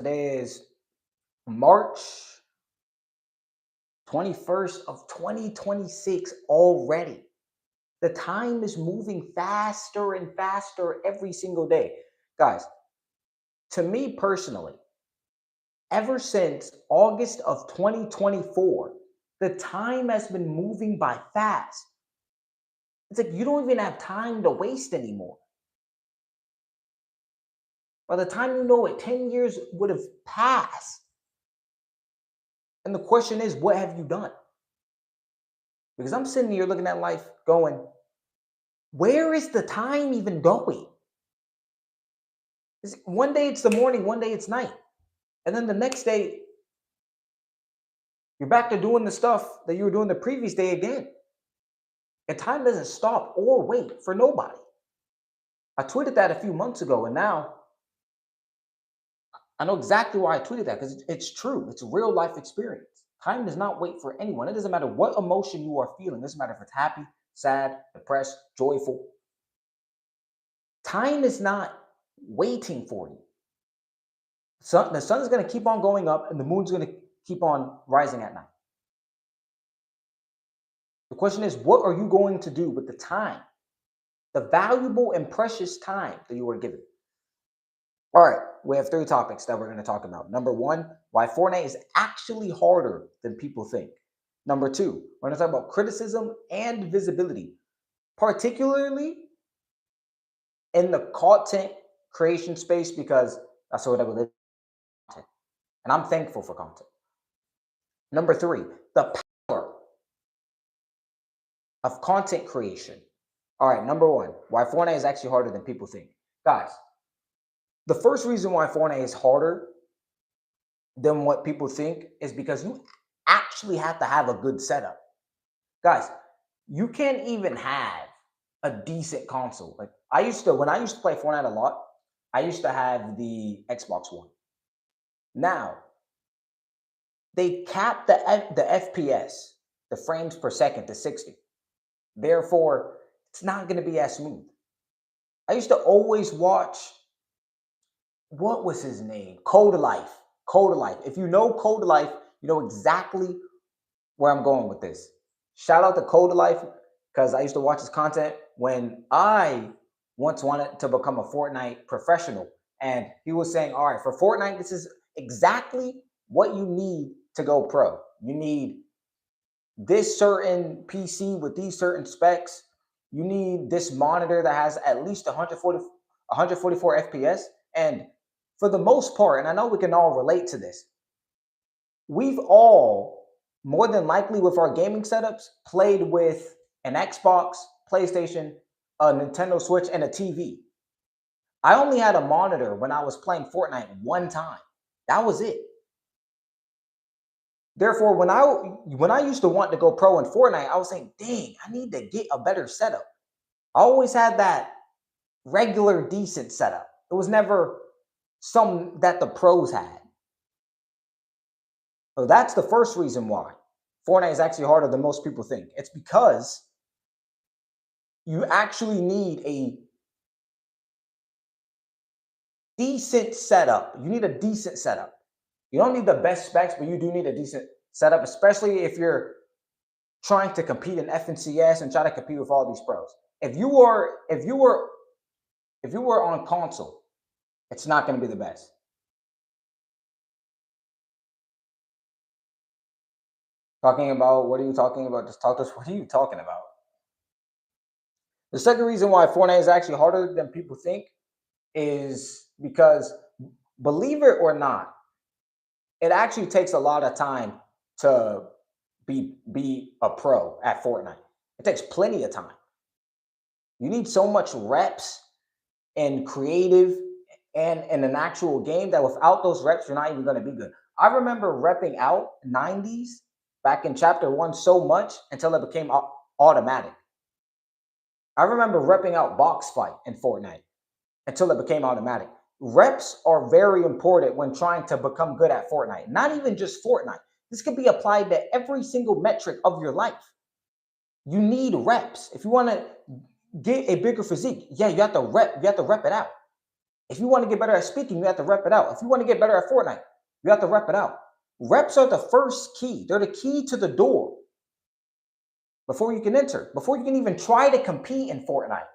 Today is March 21st of 2026 already. The time is moving faster and faster every single day. Guys, to me personally, ever since August of 2024, the time has been moving by fast. It's like you don't even have time to waste anymore. By the time you know it, 10 years would have passed. And the question is, what have you done? Because I'm sitting here looking at life going, where is the time even going? One day it's the morning, one day it's night. And then the next day, you're back to doing the stuff that you were doing the previous day again. And time doesn't stop or wait for nobody. I tweeted that a few months ago, and now I know exactly why I tweeted that because it's true. It's a real life experience. Time does not wait for anyone. It doesn't matter what emotion you are feeling. It doesn't matter if it's happy, sad, depressed, joyful. Time is not waiting for you. The sun is going to keep on going up and the moon's going to keep on rising at night. The question is, what are you going to do with the time, the valuable and precious time that you are given? All right, we have three topics that we're going to talk about. Number one, why Fortnite is actually harder than people think. Number two, we're going to talk about criticism and visibility, particularly in the content creation space, because that's what I believe in, and I'm thankful for content. Number three, the power of content creation. All right, number one, why Fortnite is actually harder than people think. Guys, the first reason why Fortnite is harder than what people think is because you actually have to have a good setup. Guys, you can't even have a decent console. Like when I used to play Fortnite a lot, I used to have the Xbox One. Now, they capped the FPS, the frames per second, to 60. Therefore, it's not going to be as smooth. I used to always watch, what was his name? Code of Life. Code of Life. If you know Code of Life, you know exactly where I'm going with this. Shout out to Code of Life because I used to watch his content when I once wanted to become a Fortnite professional. And he was saying, all right, for Fortnite, this is exactly what you need to go pro. You need this certain PC with these certain specs. You need this monitor that has at least 144 FPS. And for the most part, and I know we can all relate to this, we've all, more than likely with our gaming setups, played with an Xbox, PlayStation, a Nintendo Switch, and a TV. I only had a monitor when I was playing Fortnite one time. That was it. Therefore, when I used to want to go pro in Fortnite, I was saying, dang, I need to get a better setup. I always had that regular decent setup. It was never some that the pros had. So that's the first reason why Fortnite is actually harder than most people think. It's because you actually need a decent setup. You need a decent setup. You don't need the best specs, but you do need a decent setup, especially if you're trying to compete in FNCS and try to compete with all these pros. If you were on console, it's not going to be the best. Talking about, what are you talking about? Just talk to us. What are you talking about? The second reason why Fortnite is actually harder than people think is because, believe it or not, it actually takes a lot of time to be a pro at Fortnite. It takes plenty of time. You need so much reps and creative and in an actual game that without those reps, you're not even going to be good. I remember repping out 90s back in chapter 1 so much until it became automatic. I remember repping out box fight in Fortnite until it became automatic. Reps are very important when trying to become good at Fortnite. Not even just Fortnite. This could be applied to every single metric of your life. You need reps. If you want to get a bigger physique, yeah, you have to rep it out. If you want to get better at speaking, you have to rep it out. If you want to get better at Fortnite, you have to rep it out. Reps are the first key. They're the key to the door before you can enter, before you can even try to compete in Fortnite.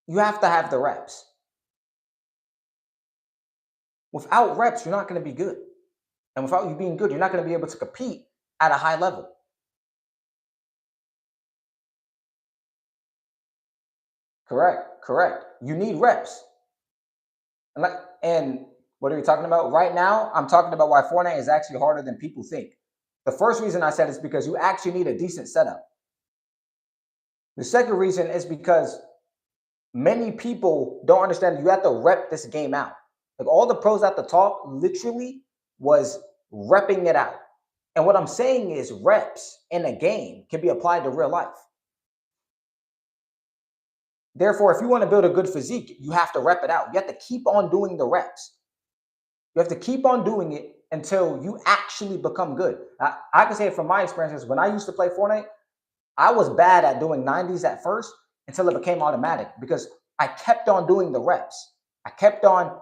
You have to have the reps. Without reps, you're not going to be good. And without you being good, you're not going to be able to compete at a high level. Correct. You need reps. And what are you talking about? Right now, I'm talking about why Fortnite is actually harder than people think. The first reason I said is because you actually need a decent setup. The second reason is because many people don't understand you have to rep this game out. Like all the pros at the top literally was repping it out. And what I'm saying is reps in a game can be applied to real life. Therefore, if you want to build a good physique, you have to rep it out. You have to keep on doing the reps. You have to keep on doing it until you actually become good. I can say it from my experiences. When I used to play Fortnite, I was bad at doing 90s at first until it became automatic because I kept on doing the reps. I kept on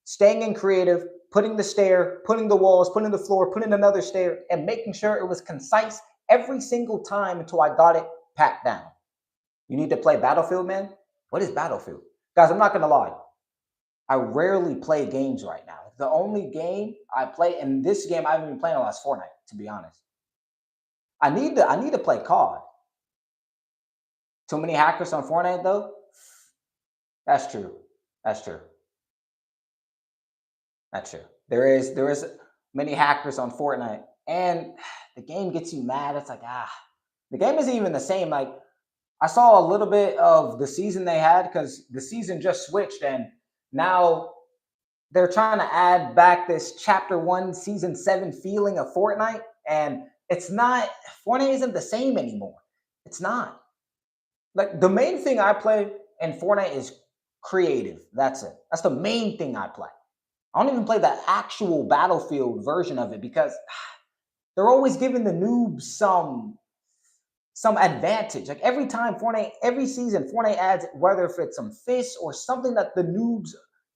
staying in creative, putting the stair, putting the walls, putting the floor, putting another stair, and making sure it was concise every single time until I got it packed down. You need to play Battlefield, man? What is Battlefield? Guys, I'm not going to lie. I rarely play games right now. The only game I play, and this game I haven't been playing a lot, is Fortnite, to be honest. I need to play COD. Too many hackers on Fortnite, though? That's true. That's true. That's true. There is many hackers on Fortnite, and the game gets you mad. It's like the game isn't even the same. Like I saw a little bit of the season they had because the season just switched, and now they're trying to add back this Chapter 1, Season 7 feeling of Fortnite, and it's not. Fortnite isn't the same anymore. It's not. Like the main thing I play in Fortnite is creative. That's it. That's the main thing I play. I don't even play the actual Battlefield version of it because they're always giving the noobs some advantage. Like every time Fortnite, every season, Fortnite adds whether if it's some fish or something that the noobs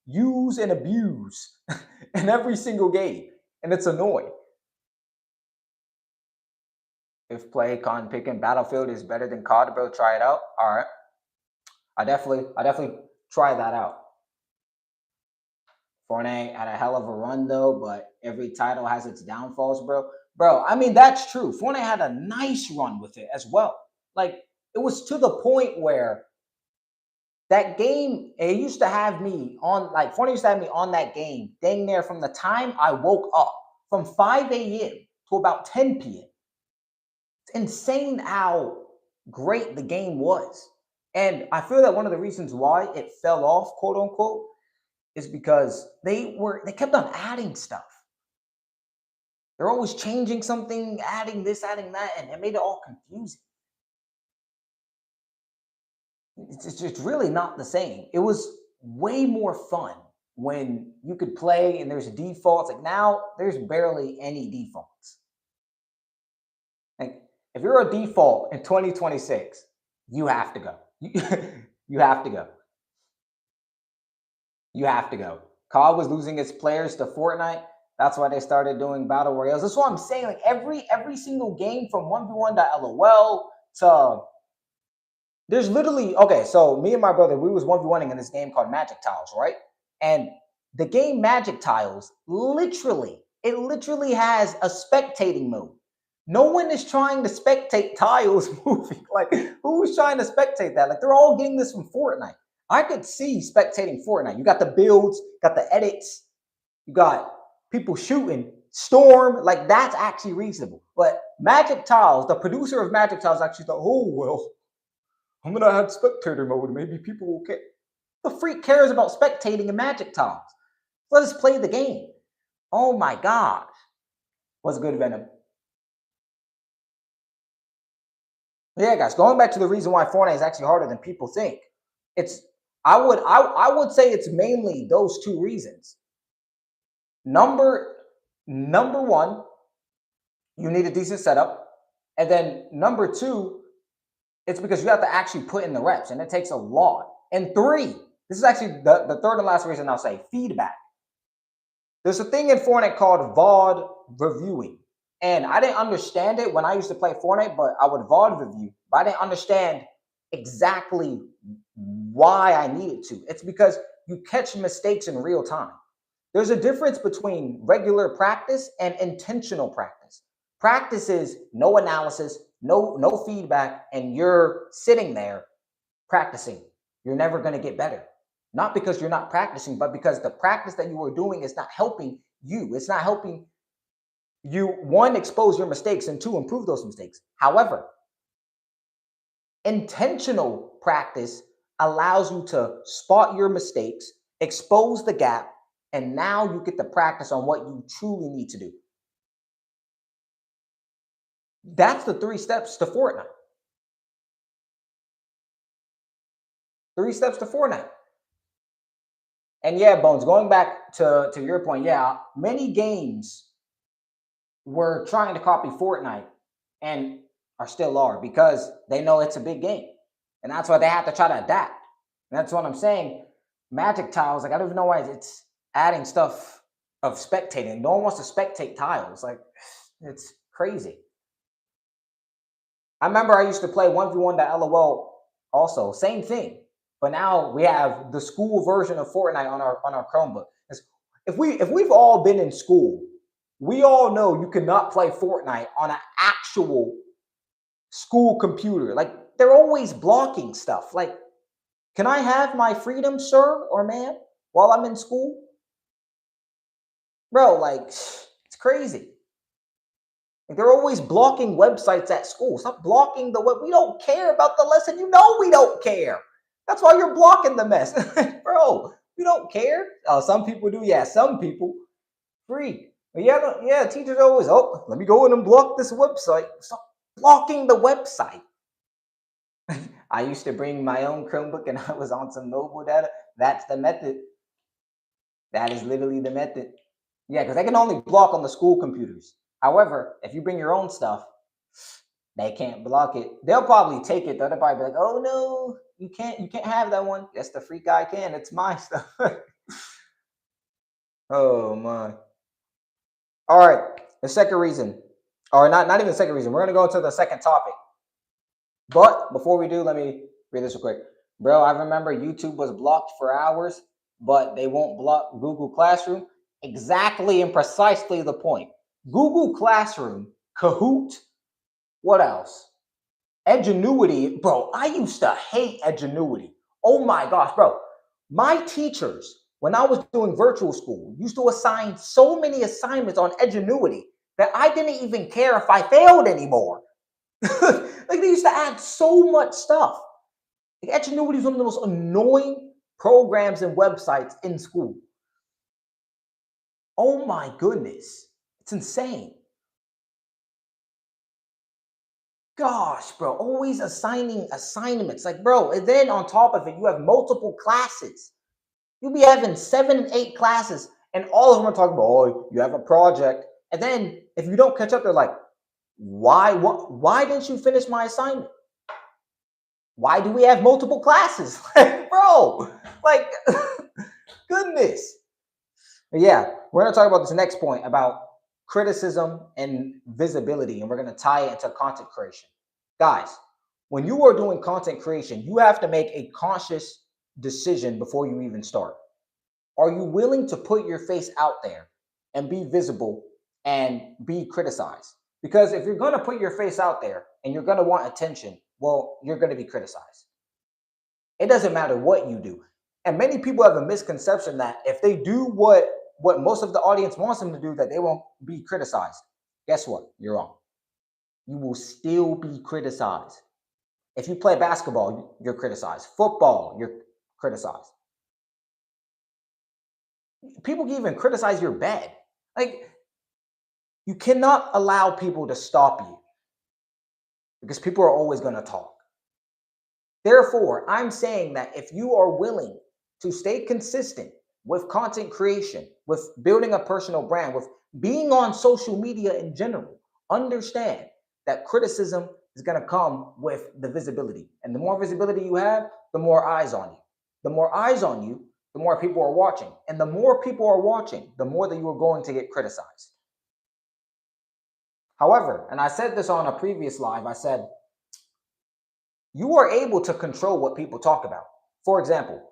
use and abuse in every single game, and it's annoying. If play con picking Battlefield is better than COD, bro, try it out. All right, I definitely try that out. Fortnite had a hell of a run though, but every title has its downfalls, bro. Bro, I mean that's true. Fortnite had a nice run with it as well. Like it was to the point where that game, it used to have me on like Fortnite used to have me on that game dang near from the time I woke up from 5 a.m. to about 10 p.m. It's insane how great the game was. And I feel that one of the reasons why it fell off, quote unquote, is because they kept on adding stuff. They're always changing something, adding this, adding that, and it made it all confusing. It's just really not the same. It was way more fun when you could play and there's defaults. Like now, there's barely any defaults. Like if you're a default in 2026, you have to go. You have to go. You have to go. COD was losing its players to Fortnite. That's why they started doing battle royales. That's what I'm saying. Like every single game from 1v1.lol to there's literally okay. So me and my brother, we was 1v1ing in this game called Magic Tiles, right? And the game Magic Tiles, it literally has a spectating mode. No one is trying to spectate tiles moving. Like, who's trying to spectate that? Like, they're all getting this from Fortnite. I could see spectating Fortnite. You got the builds, got the edits, you got people shooting, Storm. Like, that's actually reasonable. But Magic Tiles, the producer of Magic Tiles actually thought, oh, well, I'm going to add spectator mode. Maybe people will care. The freak cares about spectating in Magic Tiles? Let us play the game. Oh, my gosh. What's good, Venom? Yeah, guys, going back to the reason why Fortnite is actually harder than people think. It's I would say it's mainly those two reasons. Number one, you need a decent setup. And then number two, it's because you have to actually put in the reps, and it takes a lot. And three, This is actually the third and last reason I'll say feedback. There's a thing in Fortnite called VOD reviewing. And I didn't understand it when I used to play Fortnite, but I would VOD review, but I didn't understand exactly why I needed to. It's because you catch mistakes in real time. There's a difference between regular practice and intentional practice. Practice is no analysis, no feedback, and you're sitting there practicing. You're never going to get better. Not because you're not practicing, but because the practice that you were doing is not helping you. It's not helping you, one, expose your mistakes, and two, improve those mistakes. However, intentional practice allows you to spot your mistakes, expose the gap, and now you get to practice on what you truly need to do. That's the 3 steps to Fortnite. 3 steps to Fortnite. And yeah, Bones, going back to your point, yeah, many games were trying to copy Fortnite and are still are because they know it's a big game. And that's why they have to try to adapt. And that's what I'm saying. Magic tiles, like I don't even know why it's adding stuff of spectating. No one wants to spectate tiles. Like it's crazy. I remember I used to play 1v1.lol also, same thing. But now we have the school version of Fortnite on our Chromebook. If we've all been in school, we all know you cannot play Fortnite on an actual school computer. Like they're always blocking stuff. Like, can I have my freedom, sir or ma'am, while I'm in school? Bro, like it's crazy. Like, they're always blocking websites at school. Stop blocking the web. We don't care about the lesson. You know we don't care. That's why you're blocking the mess. Bro, we don't care. Oh, some people do. Yeah, some people. Free. But yeah, teachers always, oh, let me go in and block this website. Stop blocking the website. I used to bring my own Chromebook and I was on some mobile data. That's the method. That is literally the method. Yeah, because they can only block on the school computers. However, if you bring your own stuff, they can't block it. They'll probably take it. They'll probably be like, oh no, you can't have that one. Yes, the freak guy can. It's my stuff. Oh my. All right. The second reason, or not even the second reason. We're gonna go into the second topic. But before we do, let me read this real quick. Bro, I remember YouTube was blocked for hours, but they won't block Google Classroom. Exactly and precisely the point. Google Classroom, Kahoot, what else? Edgenuity, bro. I used to hate Edgenuity. Oh my gosh, bro. My teachers, when I was doing virtual school, used to assign so many assignments on Edgenuity that I didn't even care if I failed anymore. Like they used to add so much stuff. Like Edgenuity is one of the most annoying programs and websites in school. Oh my goodness. It's insane. Gosh, bro, always assigning assignments. Like, bro, and then on top of it, you have multiple classes. You'll be having 7 and 8 classes, and all of them are talking about, oh, you have a project. And then if you don't catch up, they're like, why didn't you finish my assignment? Why do we have multiple classes? Bro, like, goodness. But yeah, we're going to talk about this next point about criticism and visibility, and we're going to tie it into content creation. Guys, when you are doing content creation, you have to make a conscious decision before you even start. Are you willing to put your face out there and be visible and be criticized? Because if you're going to put your face out there and you're going to want attention, well, you're going to be criticized. It doesn't matter what you do. And many people have a misconception that if they do what most of the audience wants them to do, that they won't be criticized. Guess what? You're wrong. You will still be criticized. If you play basketball, you're criticized. Football, you're criticized. People can even criticize your bed. Like, you cannot allow people to stop you because people are always going to talk. Therefore, I'm saying that if you are willing to stay consistent with content creation, with building a personal brand, with being on social media in general, understand that criticism is going to come with the visibility. And the more visibility you have, the more eyes on you. The more eyes on you, the more people are watching. And the more people are watching, the more that you are going to get criticized. However, and I said this on a previous live, I said, you are able to control what people talk about. For example,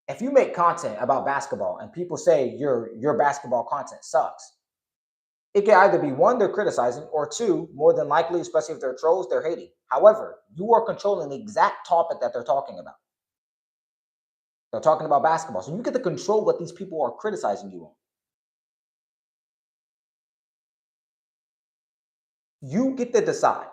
if you make content about basketball and people say your basketball content sucks, it can either be one, they're criticizing, or two, more than likely, especially if they're trolls, they're hating. However, you are controlling the exact topic that they're talking about. They're talking about basketball. So you get to control what these people are criticizing you on. You get to decide.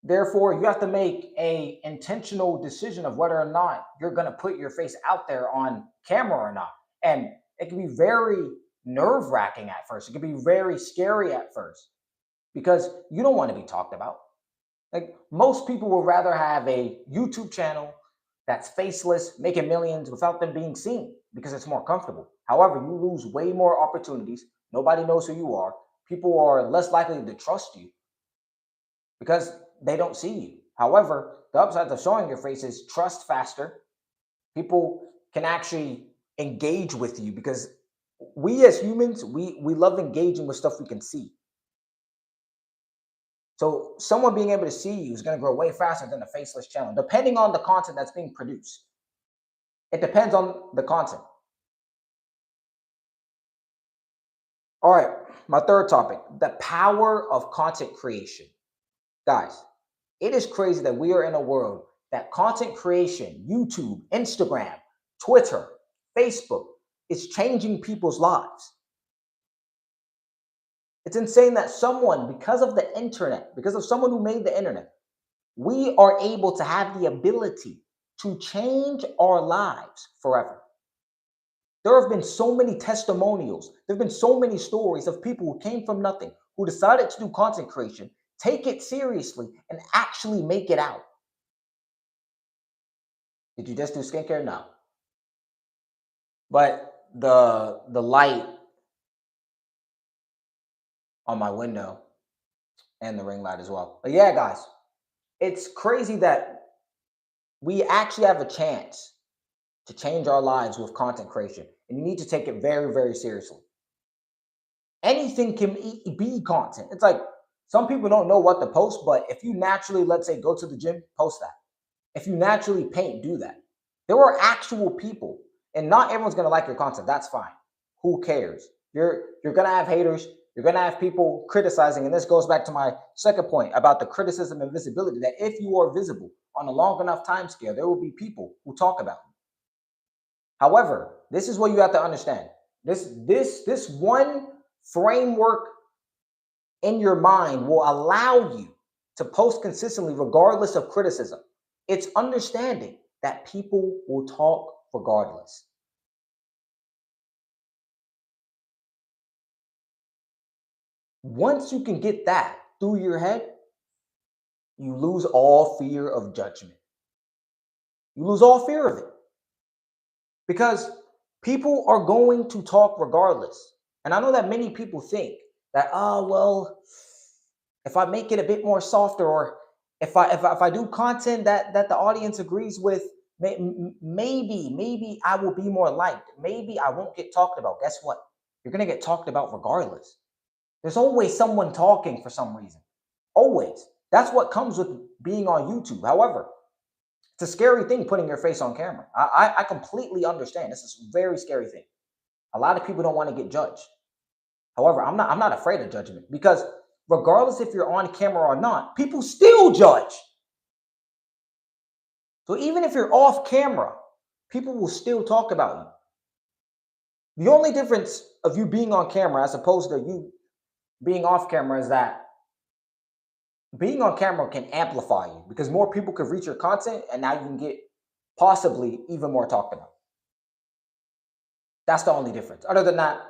Therefore, you have to make a intentional decision of whether or not you're going to put your face out there on camera or not. And it can be very nerve-wracking at first. It can be very scary at first because you don't want to be talked about. Like most people would rather have a YouTube channel that's faceless, making millions without them being seen because it's more comfortable. However, you lose way more opportunities. Nobody knows who you are. People are less likely to trust you because they don't see you. However, the upside of showing your face is trust faster. People can actually engage with you because we as humans, we love engaging with stuff we can see. So someone being able to see you is going to grow way faster than a faceless channel, depending on the content that's being produced. It depends on the content. All right, my third topic, the power of content creation. Guys, it is crazy that we are in a world that content creation, YouTube, Instagram, Twitter, Facebook, is changing people's lives. It's insane that someone, because of the internet, because of someone who made the internet, we are able to have the ability to change our lives forever. There have been so many testimonials. There have been so many stories of people who came from nothing, who decided to do content creation, take it seriously, and actually make it out. Did you just do skincare? No. But the light on my window and the ring light as well. But yeah, guys, it's crazy that we actually have a chance to change our lives with content creation. And you need to take it very, very seriously. Anything can be content. It's like some people don't know what to post, but if you naturally, let's say, go to the gym, post that. If you naturally paint, do that. There are actual people, and not everyone's gonna like your content. That's fine. Who cares? You're gonna have haters. You're gonna have people criticizing, and this goes back to my second point about the criticism and visibility. That if you are visible on a long enough time scale, there will be people who talk about you. However, this is what you have to understand. This one framework in your mind will allow you to post consistently regardless of criticism. It's understanding that people will talk regardless. Once you can get that through your head, you lose all fear of judgment. You lose all fear of it because people are going to talk regardless. And I know that many people think that, oh, well, if I make it a bit more softer, or if I do content that the audience agrees with, maybe I will be more liked. Maybe I won't get talked about. Guess what? You're gonna get talked about regardless. There's always someone talking for some reason. Always. That's what comes with being on YouTube. However, it's a scary thing putting your face on camera. I completely understand. This is a very scary thing. A lot of people don't want to get judged. However, I'm not afraid of judgment because regardless if you're on camera or not, people still judge. So even if you're off camera, people will still talk about you. The only difference of you being on camera as opposed to you being off camera is that being on camera can amplify you because more people can reach your content and now you can get possibly even more talked about. That's the only difference. Other than that,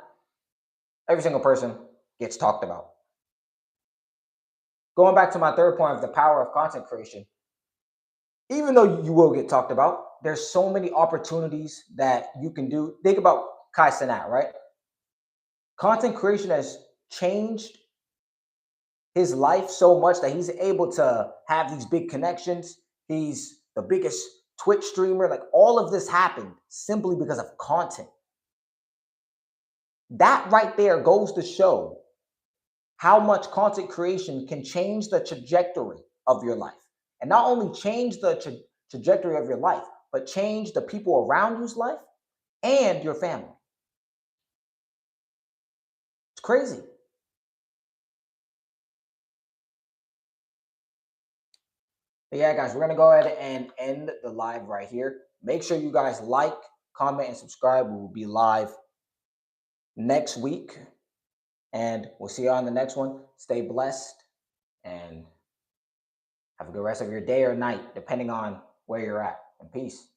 every single person gets talked about. Going back to my third point of the power of content creation, even though you will get talked about, there's so many opportunities that you can do. Think about Kai Cenat, right? Content creation has changed his life so much that he's able to have these big connections. He's the biggest Twitch streamer. Like all of this happened simply because of content. That right there goes to show how much content creation can change the trajectory of your life. And not only change the trajectory of your life, but change the people around you's life and your family. It's crazy. But yeah, guys, we're going to go ahead and end the live right here. Make sure you guys like, comment, and subscribe. We will be live next week. And we'll see you on the next one. Stay blessed and have a good rest of your day or night, depending on where you're at. And peace.